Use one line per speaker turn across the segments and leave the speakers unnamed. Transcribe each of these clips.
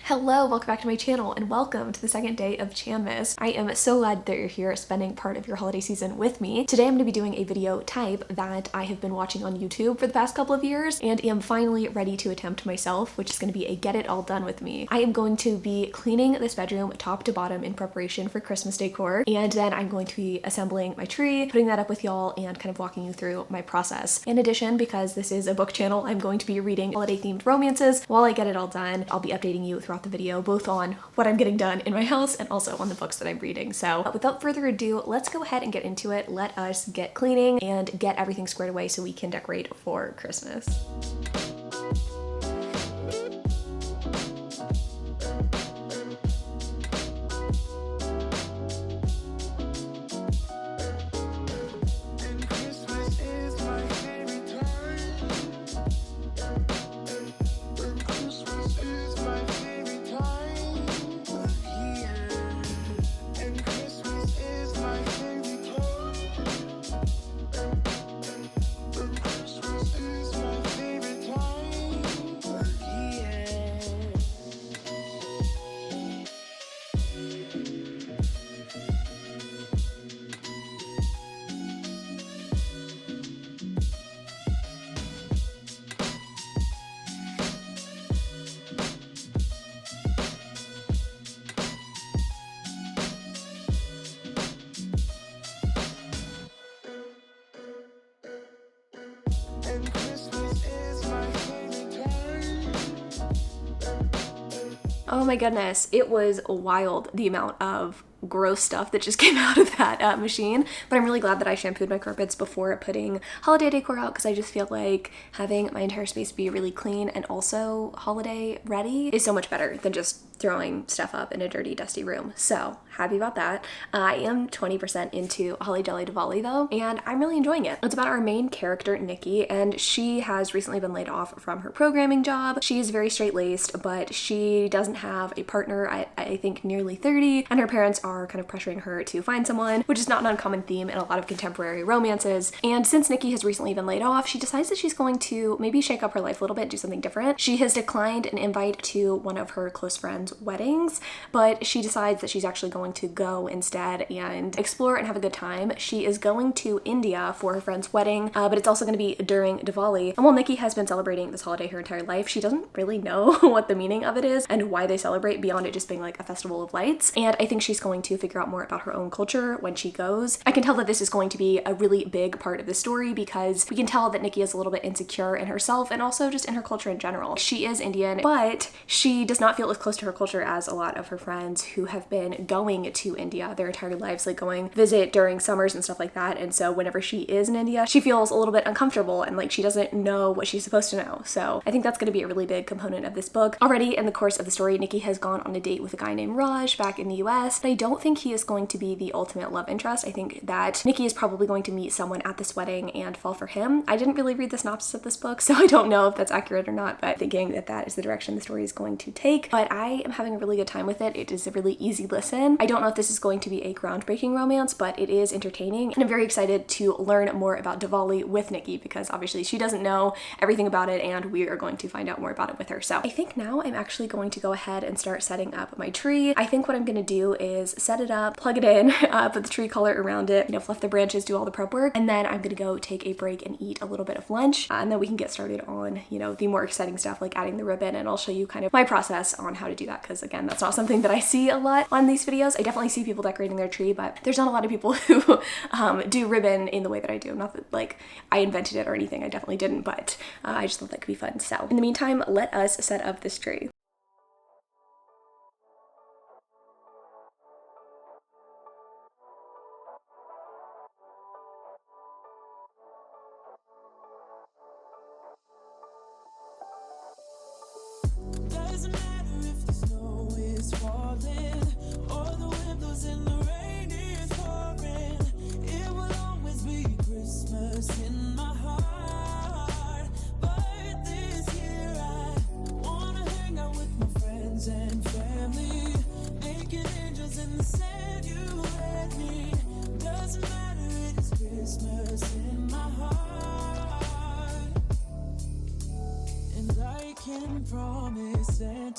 Hello, welcome back to my channel and welcome to the second day of Chanmas. I am so glad that you're here spending part of your holiday season with me. Today I'm going to be doing a video type that I have been watching on YouTube for the past couple of years and am finally ready to attempt myself, which is going to be a get it all done with me. I am going to be cleaning this bedroom top to bottom in preparation for Christmas decor, and then I'm going to be assembling my tree, putting that up with y'all, and kind of walking you through my process. In addition, because this is a book channel, I'm going to be reading holiday themed romances while I get it all done. I'll be updating you throughout the video, both on what I'm getting done in my house and also on the books that I'm reading. So without further ado, let's go ahead and get into it. Let us get cleaning and get everything squared away so we can decorate for Christmas. Oh my goodness, it was wild the amount of gross stuff that just came out of that machine, but I'm really glad that I shampooed my carpets before putting holiday decor out because I just feel like having my entire space be really clean and also holiday ready is so much better than just throwing stuff up in a dirty, dusty room. So happy about that. I am 20% into Holi Diwali though, and I'm really enjoying it. It's about our main character, Nikki, and she has recently been laid off from her programming job. She is very straight-laced, but she doesn't have a partner at, I think, nearly 30, and her parents are kind of pressuring her to find someone, which is not an uncommon theme in a lot of contemporary romances. And since Nikki has recently been laid off, she decides that she's going to maybe shake up her life a little bit, do something different. She has declined an invite to one of her close friends' weddings, but she decides that she's actually going to go instead and explore and have a good time. She is going to India for her friend's wedding, but it's also going to be during Diwali. And while Nikki has been celebrating this holiday her entire life, she doesn't really know what the meaning of it is and why they celebrate beyond it just being like a festival of lights. And I think she's going to figure out more about her own culture when she goes. I can tell that this is going to be a really big part of the story because we can tell that Nikki is a little bit insecure in herself and also just in her culture in general. She is Indian, but she does not feel as close to her culture as a lot of her friends who have been going to India their entire lives, like going visit during summers and stuff like that. And so whenever she is in India, she feels a little bit uncomfortable and like she doesn't know what she's supposed to know. So I think that's going to be a really big component of this book. Already in the course of the story, Nikki has gone on a date with a guy named Raj back in the US, but I don't think he is going to be the ultimate love interest. I think that Nikki is probably going to meet someone at this wedding and fall for him. I didn't really read the synopsis of this book, so I don't know if that's accurate or not, but thinking that that is the direction the story is going to take. But I am having a really good time with it. It is a really easy listen. I don't know if this is going to be a groundbreaking romance, but it is entertaining, and I'm very excited to learn more about Diwali with Nikki because obviously she doesn't know everything about it and we are going to find out more about it with her. So I think now I'm actually going to go ahead and start setting up my tree. I think what I'm going to do is set it up, plug it in, put the tree color around it, fluff the branches, do all the prep work, and then I'm going to go take a break and eat a little bit of lunch, and then we can get started on, the more exciting stuff like adding the ribbon, and I'll show you kind of my process on how to do that because again, that's not something that I see a lot on these videos. I definitely see people decorating their tree, but there's not a lot of people who do ribbon in the way that I do. Not that like I invented it or anything, I definitely didn't, but I just thought that could be fun. So in the meantime, let us set up this tree.
Doesn't matter if the snow is falling or the wind blows and the rain is pouring. It will always be Christmas in my heart. But this year I wanna hang out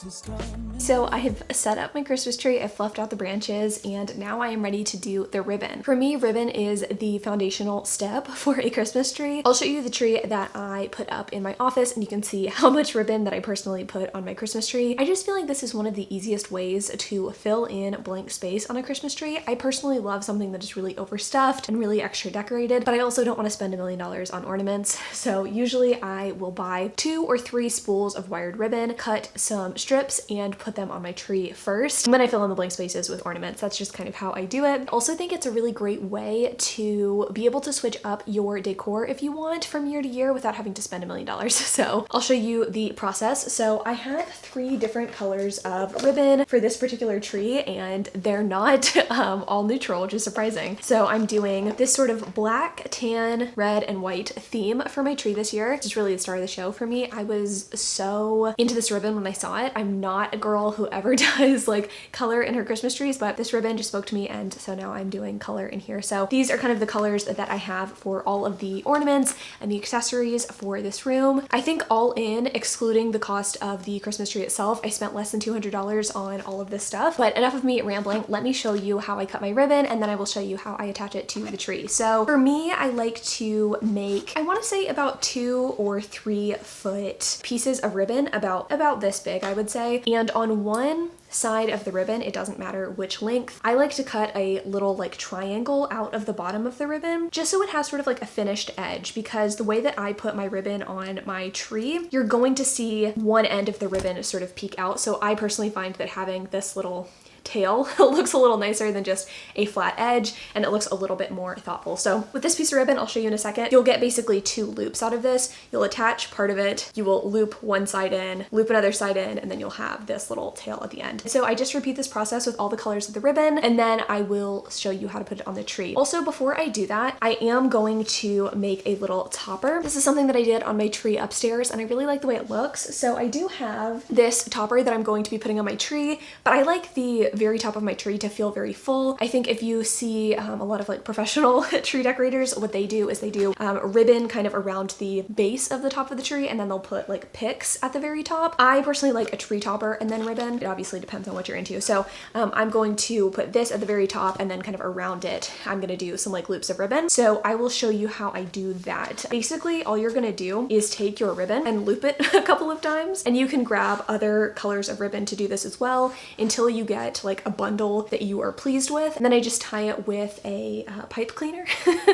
winter's coming.
So I have set up my Christmas tree, I've fluffed out the branches, and now I am ready to do the ribbon. For me, ribbon is the foundational step for a Christmas tree. I'll show you the tree that I put up in my office and you can see how much ribbon that I personally put on my Christmas tree. I just feel like this is one of the easiest ways to fill in blank space on a Christmas tree. I personally love something that is really overstuffed and really extra decorated, but I also don't want to spend $1 million on ornaments. So usually I will buy 2 or 3 spools of wired ribbon, cut some strips, and put them on my tree first. And then I fill in the blank spaces with ornaments. That's just kind of how I do it. I also think it's a really great way to be able to switch up your decor if you want from year to year without having to spend $1 million. So I'll show you the process. So I have 3 different colors of ribbon for this particular tree, and they're not all neutral, which is surprising. So I'm doing this sort of black, tan, red, and white theme for my tree this year. It's just really the star of the show for me. I was so into this ribbon when I saw it. I'm not a girl who ever does like color in her Christmas trees, but this ribbon just spoke to me, and so now I'm doing color in here. So these are kind of the colors that I have for all of the ornaments and the accessories for this room. I think all in, excluding the cost of the Christmas tree itself, I spent less than $200 on all of this stuff. But enough of me rambling, let me show you how I cut my ribbon, and then I will show you how I attach it to the tree. So for me, I like to make, I want to say about 2 or 3 foot pieces of ribbon, about this big, I would say. And on one side of the ribbon, it doesn't matter which length, I like to cut a little like triangle out of the bottom of the ribbon, just so it has sort of like a finished edge, because the way that I put my ribbon on my tree, you're going to see one end of the ribbon sort of peek out. So I personally find that having this little tail looks a little nicer than just a flat edge, and it looks a little bit more thoughtful. So with this piece of ribbon, I'll show you in a second, you'll get basically 2 loops out of this. You'll attach part of it, you will loop one side in, loop another side in, and then you'll have this little tail at the end. So I just repeat this process with all the colors of the ribbon, and then I will show you how to put it on the tree. Also, before I do that, I am going to make a little topper. This is something that I did on my tree upstairs, and I really like the way it looks. So I do have this topper that I'm going to be putting on my tree, but I like the very top of my tree to feel very full. I think if you see a lot of like professional tree decorators, what they do is they do ribbon kind of around the base of the top of the tree, and then they'll put like picks at the very top. I personally like a tree topper and then ribbon. It obviously depends on what you're into. So I'm going to put this at the very top, and then kind of around it, I'm gonna do some like loops of ribbon. So I will show you how I do that. Basically, all you're gonna do is take your ribbon and loop it a couple of times, and you can grab other colors of ribbon to do this as well until you get like a bundle that you are pleased with. And then I just tie it with a pipe cleaner.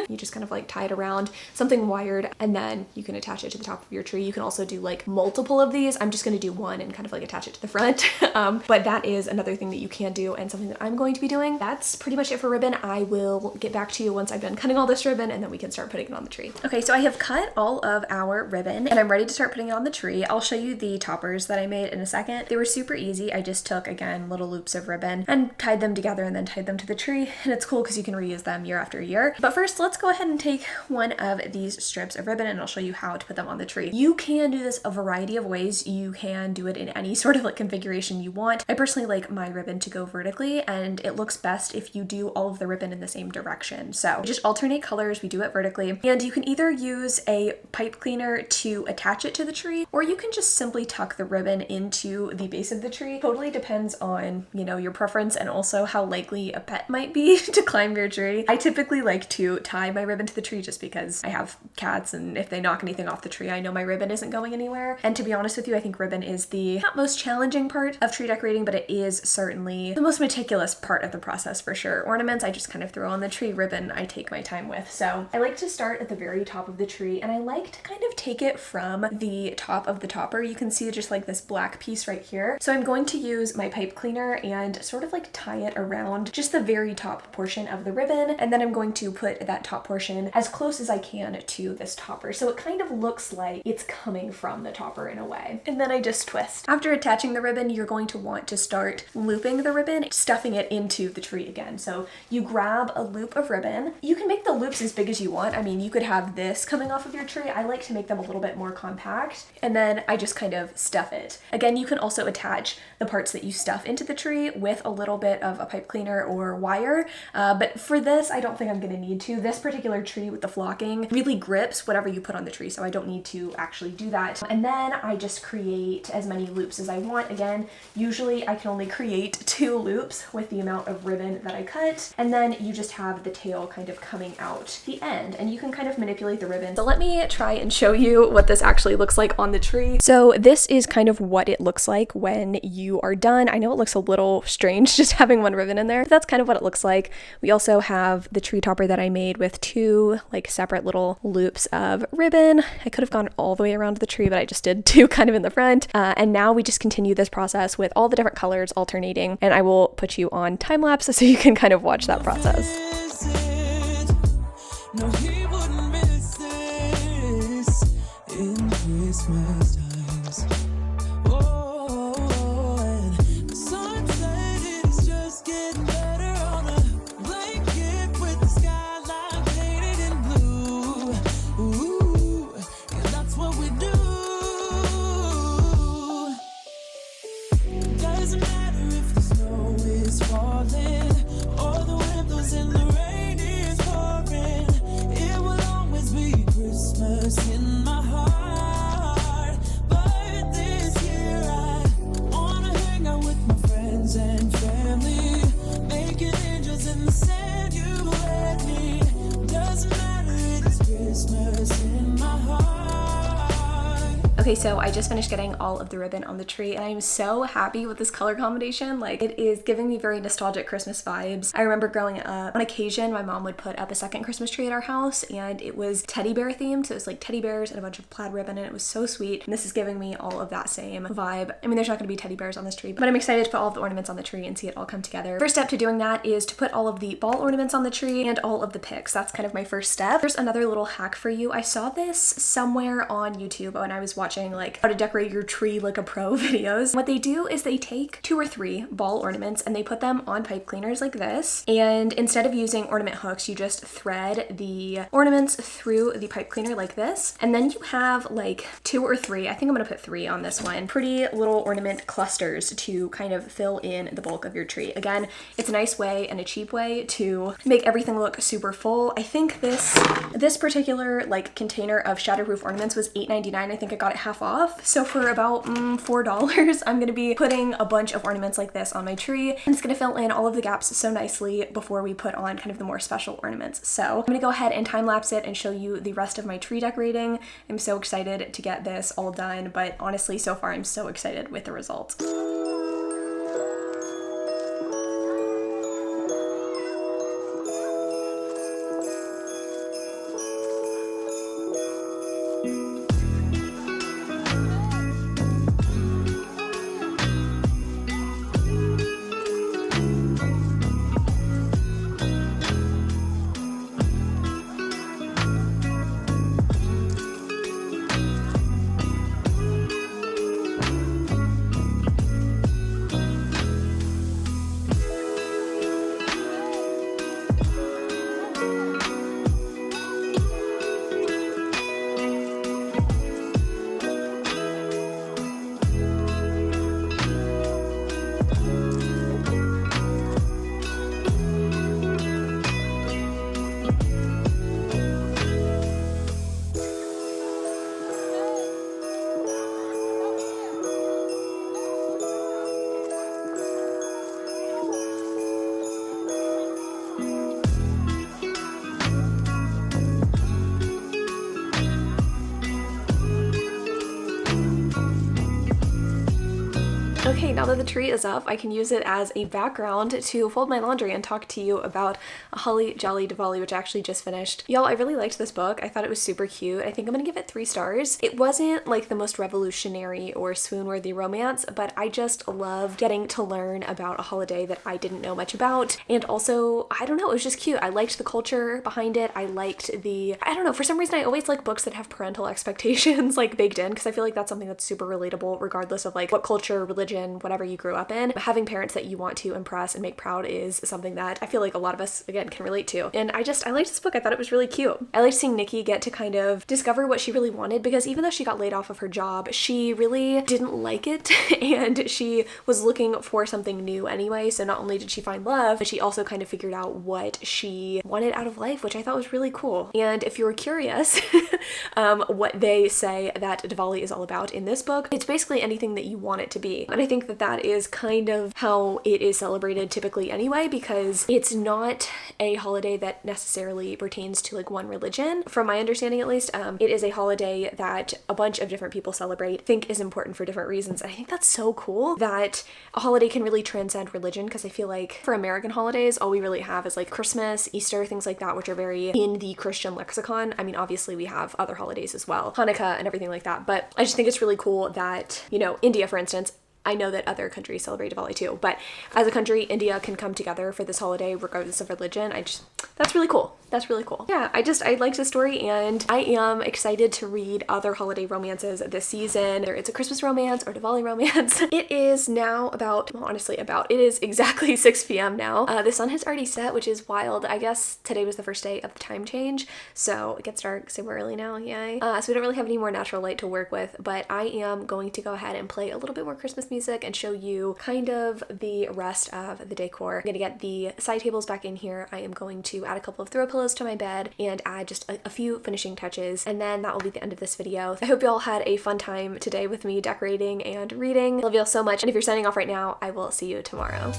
You just kind of like tie it around something wired, and then you can attach it to the top of your tree. You can also do like multiple of these. I'm just going to do one and kind of like attach it to the front. But that is another thing that you can do, and something that I'm going to be doing. That's pretty much it for ribbon. I will get back to you once I've done cutting all this ribbon, and then we can start putting it on the tree. Okay, so I have cut all of our ribbon, and I'm ready to start putting it on the tree. I'll show you the toppers that I made in a second. They were super easy. I just took, again, little loops of ribbon and tied them together and then tied them to the tree, and it's cool because you can reuse them year after year. But first, let's go ahead and take one of these strips of ribbon, and I'll show you how to put them on the tree. You can do this a variety of ways. You can do it in any sort of like configuration you want. I personally like my ribbon to go vertically, and it looks best if you do all of the ribbon in the same direction. So just alternate colors, we do it vertically, and you can either use a pipe cleaner to attach it to the tree, or you can just simply tuck the ribbon into the base of the tree. Totally depends on, you know, your preference and also how likely a pet might be to climb your tree. I typically like to tie my ribbon to the tree just because I have cats, and if they knock anything off the tree, I know my ribbon isn't going anywhere. And to be honest with you, I think ribbon is the not most challenging part of tree decorating, but it is certainly the most meticulous part of the process for sure. Ornaments, I just kind of throw on the tree. Ribbon, I take my time with. So I like to start at the very top of the tree, and I like to kind of take it from the top of the topper. You can see just like this black piece right here. So I'm going to use my pipe cleaner and sort of like tie it around just the very top portion of the ribbon, and then I'm going to put that top portion as close as I can to this topper, so it kind of looks like it's coming from the topper in a way. And then I just twist. After attaching the ribbon, you're going to want to start looping the ribbon, stuffing it into the tree again. So you grab a loop of ribbon. You can make the loops as big as you want. I mean, you could have this coming off of your tree. I like to make them a little bit more compact, and then I just kind of stuff it. Again, you can also attach the parts that you stuff into the tree with a little bit of a pipe cleaner or wire, but for this, I don't think I'm gonna need to. This particular tree with the flocking really grips whatever you put on the tree, so I don't need to actually do that. And then I just create as many loops as I want. Again, usually I can only create 2 loops with the amount of ribbon that I cut, and then you just have the tail kind of coming out the end, and you can kind of manipulate the ribbon. So let me try and show you what this actually looks like on the tree. So this is kind of what it looks like when you are done. I know it looks a little strange just having one ribbon in there, but that's kind of what it looks like. We also have the tree topper that I made with 2 like separate little loops of ribbon. I could have gone all the way around the tree, but I just did 2 kind of in the front. And now we just continue this process with all the different colors alternating, and I will put you on time lapse so you can kind of watch that process.
No, he wouldn't miss this in Christmas times. Oh, and the sunset is just getting better on a blanket with the skyline painted in blue. Ooh, yeah, that's what we do. Doesn't matter if the snow is falling or the wind blows in the rain is pouring. It will always be Christmas in my heart. But this year I wanna hang out with my friends and family, making angels in the sand. You let me. Doesn't matter, it's Christmas in my heart.
Okay, so I just finished getting all of the ribbon on the tree, and I'm so happy with this color combination. Like, it is giving me very nostalgic Christmas vibes. I remember growing up, on occasion, my mom would put up a second Christmas tree at our house, and it was teddy bear themed, so it was like teddy bears and a bunch of plaid ribbon, and it was so sweet. And this is giving me all of that same vibe. I mean, there's not gonna be teddy bears on this tree, but I'm excited to put all of the ornaments on the tree and see it all come together. First step to doing that is to put all of the ball ornaments on the tree and all of the picks. That's kind of my first step. There's another little hack for you. I saw this somewhere on YouTube when I was watching like how to decorate your tree like a pro videos. What they do is they take 2 or 3 ball ornaments and they put them on pipe cleaners like this. And instead of using ornament hooks, you just thread the ornaments through the pipe cleaner like this. And then you have like 2 or 3, I think I'm gonna put 3 on this one, pretty little ornament clusters to kind of fill in the bulk of your tree. Again, it's a nice way and a cheap way to make everything look super full. I think this particular like container of shatterproof ornaments was $8.99. I think I got it half off. So for about $4, I'm gonna be putting a bunch of ornaments like this on my tree, and it's gonna fill in all of the gaps so nicely before we put on kind of the more special ornaments. So I'm gonna go ahead and time lapse it and show you the rest of my tree decorating. I'm so excited to get this all done, but honestly, so far I'm so excited with the results. Okay, now that the tree is up, I can use it as a background to fold my laundry and talk to you about a Holly Jolly Diwali, which I actually just finished. Y'all, I really liked this book. I thought it was super cute. I think I'm gonna give it 3 stars. It wasn't like the most revolutionary or swoon-worthy romance, but I just loved getting to learn about a holiday that I didn't know much about. And also, I don't know, it was just cute. I liked the culture behind it. I liked I don't know, for some reason I always like books that have parental expectations like baked in, because I feel like that's something that's super relatable regardless of like what culture, religion, in whatever you grew up in, having parents that you want to impress and make proud is something that I feel like a lot of us, again, can relate to. And I liked this book. I thought it was really cute. I liked seeing Nikki get to kind of discover what she really wanted, because even though she got laid off of her job, she really didn't like it and she was looking for something new anyway. So not only did she find love, but she also kind of figured out what she wanted out of life, which I thought was really cool. And if you're curious what they say that Diwali is all about in this book, it's basically anything that you want it to be. And I think that that is kind of how it is celebrated typically anyway, because it's not a holiday that necessarily pertains to like one religion. From my understanding at least, it is a holiday that a bunch of different people celebrate, think is important for different reasons. And I think that's so cool that a holiday can really transcend religion, because I feel like for American holidays, all we really have is like Christmas, Easter, things like that, which are very in the Christian lexicon. I mean, obviously we have other holidays as well, Hanukkah and everything like that, but I just think it's really cool that, you know, India, for instance, I know that other countries celebrate Diwali too, but as a country, India can come together for this holiday regardless of religion. That's really cool. That's really cool. Yeah, I liked the story, and I am excited to read other holiday romances this season, whether it's a Christmas romance or Diwali romance. It is now it is exactly 6 p.m. now. The sun has already set, which is wild. I guess today was the first day of the time change, so it gets dark super early now, yay. So we don't really have any more natural light to work with, but I am going to go ahead and play a little bit more Christmas music and show you kind of the rest of the decor. I'm gonna get the side tables back in here. I am going to add a couple of throw pillows to my bed and add just a few finishing touches, and then that will be the end of this video. I hope you all had a fun time today with me decorating and reading. I love you all so much, and if you're signing off right now, I will see you tomorrow.